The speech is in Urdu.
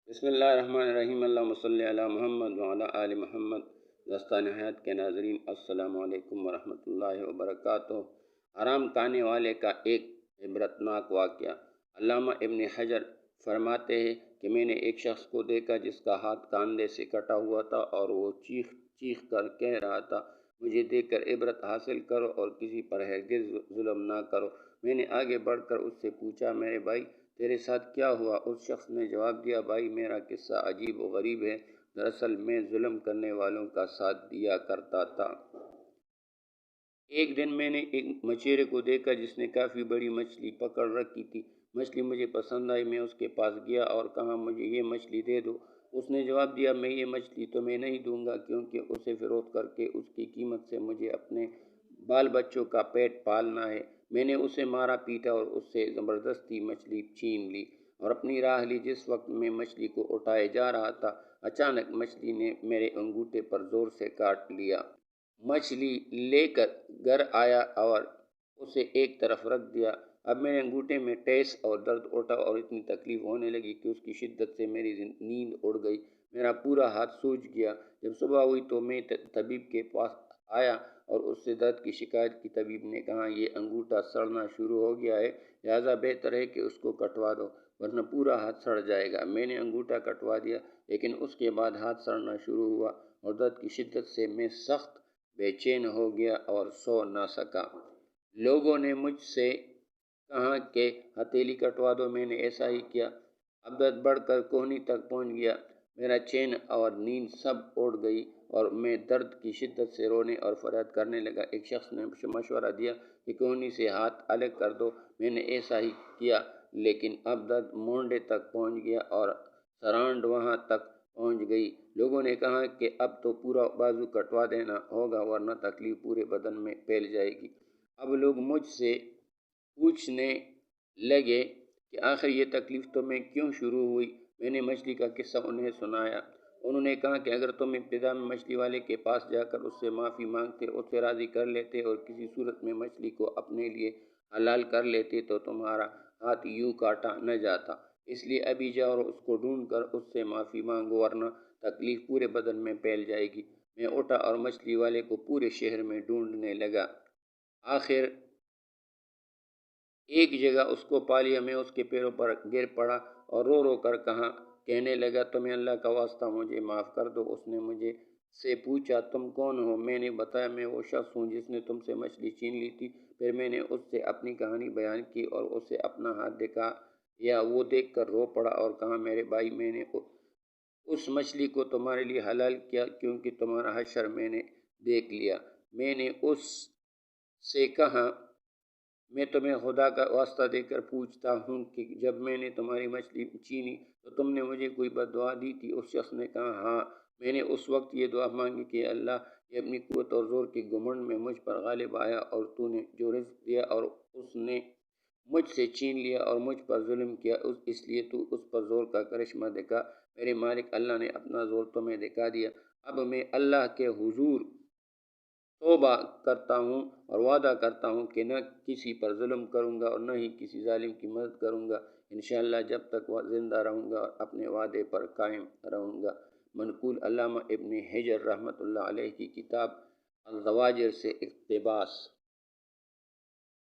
بسم اللہ الرحمن الرحیم، اللہم صلی علی محمد وعلی آل محمد۔ دستان حیات کے ناظرین، السلام علیکم ورحمۃ اللہ وبرکاتہ۔ حرام کھانے والے کا ایک عبرتناک واقعہ۔ علامہ ابن حجر فرماتے ہیں کہ میں نے ایک شخص کو دیکھا جس کا ہاتھ کاندھے سے کٹا ہوا تھا اور وہ چیخ چیخ کر کہہ رہا تھا، مجھے دیکھ کر عبرت حاصل کرو اور کسی پر ہرگز ظلم نہ کرو۔ میں نے آگے بڑھ کر اس سے پوچھا، میرے بھائی تیرے ساتھ کیا ہوا؟ اس شخص نے جواب دیا، بھائی میرا قصہ عجیب و غریب ہے۔ دراصل میں ظلم کرنے والوں کا ساتھ دیا کرتا تھا۔ ایک دن میں نے ایک مچھیرے کو دیکھا جس نے کافی بڑی مچھلی پکڑ رکھی تھی۔ مچھلی مجھے پسند آئی، میں اس کے پاس گیا اور کہا، مجھے یہ مچھلی دے دو۔ اس نے جواب دیا، میں یہ مچھلی تمہیں نہیں دوں گا کیونکہ اسے فروخت کر کے اس کی قیمت سے مجھے اپنے بال بچوں کا پیٹ پالنا ہے۔ میں نے اسے مارا پیٹا اور اس سے زبردستی مچھلی چھین لی اور اپنی راہ لی۔ جس وقت میں مچھلی کو اٹھائے جا رہا تھا، اچانک مچھلی نے میرے انگوٹھے پر زور سے کاٹ لیا۔ مچھلی لے کر گھر آیا اور اسے ایک طرف رکھ دیا۔ اب میرے انگوٹھے میں ٹیس اور درد اٹھا اور اتنی تکلیف ہونے لگی کہ اس کی شدت سے میری نیند اڑ گئی۔ میرا پورا ہاتھ سوج گیا۔ جب صبح ہوئی تو میں طبیب کے پاس آیا اور اس سے درد کی شکایت کی۔ طبیب نے کہا، یہ انگوٹھا سڑنا شروع ہو گیا ہے، لہٰذا بہتر ہے کہ اس کو کٹوا دو ورنہ پورا ہاتھ سڑ جائے گا۔ میں نے انگوٹھا کٹوا دیا، لیکن اس کے بعد ہاتھ سڑنا شروع ہوا اور درد کی شدت سے میں سخت بے چین ہو گیا اور سو نہ سکا۔ لوگوں نے مجھ سے کہا کہ ہتھیلی کٹوا دو، میں نے ایسا ہی کیا۔ اب درد بڑھ کر کہنی تک پہنچ گیا۔ میرا چین اور نیند سب اڑ گئی اور میں درد کی شدت سے رونے اور فریاد کرنے لگا۔ ایک شخص نے مشورہ دیا کہ کہنی سے ہاتھ الگ کر دو۔ میں نے ایسا ہی کیا، لیکن اب درد مونڈے تک پہنچ گیا اور سرانڈ وہاں تک پہنچ گئی۔ لوگوں نے کہا کہ اب تو پورا بازو کٹوا دینا ہوگا ورنہ تکلیف پورے بدن میں پھیل جائے گی۔ اب لوگ مجھ سے پوچھنے لگے کہ آخر یہ تکلیف تمہیں کیوں شروع ہوئی؟ میں نے مچھلی کا قصہ انہیں سنایا۔ انہوں نے کہا کہ اگر تم ابتدا میں مچھلی والے کے پاس جا کر اس سے معافی مانگتے، اسے راضی کر لیتے اور کسی صورت میں مچھلی کو اپنے لیے حلال کر لیتے تو تمہارا ہاتھ یوں کاٹا نہ جاتا۔ اس لیے ابھی جاؤ اور اس کو ڈھونڈ کر اس سے معافی مانگو ورنہ تکلیف پورے بدن میں پھیل جائے گی۔ میں اٹھا اور مچھلی والے کو پورے شہر میں ڈھونڈنے لگا۔ آخر ایک جگہ اس کو پا لیا۔ میں اس کے پیروں پر گر پڑا اور رو رو کر کہنے لگا، تمہیں اللہ کا واسطہ مجھے معاف کر دو۔ اس نے مجھے سے پوچھا، تم کون ہو؟ میں نے بتایا، میں وہ شخص ہوں جس نے تم سے مچھلی چھین لی تھی۔ پھر میں نے اس سے اپنی کہانی بیان کی اور اسے اپنا ہاتھ دکھایا۔ وہ دیکھ کر رو پڑا اور کہا، میرے بھائی میں نے اس مچھلی کو تمہارے لیے حلال کیا کیونکہ تمہارا حشر میں نے دیکھ لیا۔ میں نے اس سے کہا، میں تمہیں خدا کا واسطہ دے کر پوچھتا ہوں کہ جب میں نے تمہاری مچھلی چھینی تو تم نے مجھے کوئی بد دعا دی تھی؟ اس شخص نے کہا، ہاں، میں نے اس وقت یہ دعا مانگی کہ اللہ یہ اپنی قوت اور زور کے گھمنڈ میں مجھ پر غالب آیا اور تو نے جو رزق دیا اور اس نے مجھ سے چھین لیا اور مجھ پر ظلم کیا، اس لیے تو اس پر زور کا کرشمہ دکھا۔ میرے مالک اللہ نے اپنا زور تمہیں دکھا دیا۔ اب میں اللہ کے حضور توبہ کرتا ہوں اور وعدہ کرتا ہوں کہ نہ کسی پر ظلم کروں گا اور نہ ہی کسی ظالم کی مدد کروں گا، انشاءاللہ جب تک زندہ رہوں گا اور اپنے وعدے پر قائم رہوں گا۔ منقول علامہ ابن حجر رحمۃ اللہ علیہ کی کتاب الزواجر سے اقتباس۔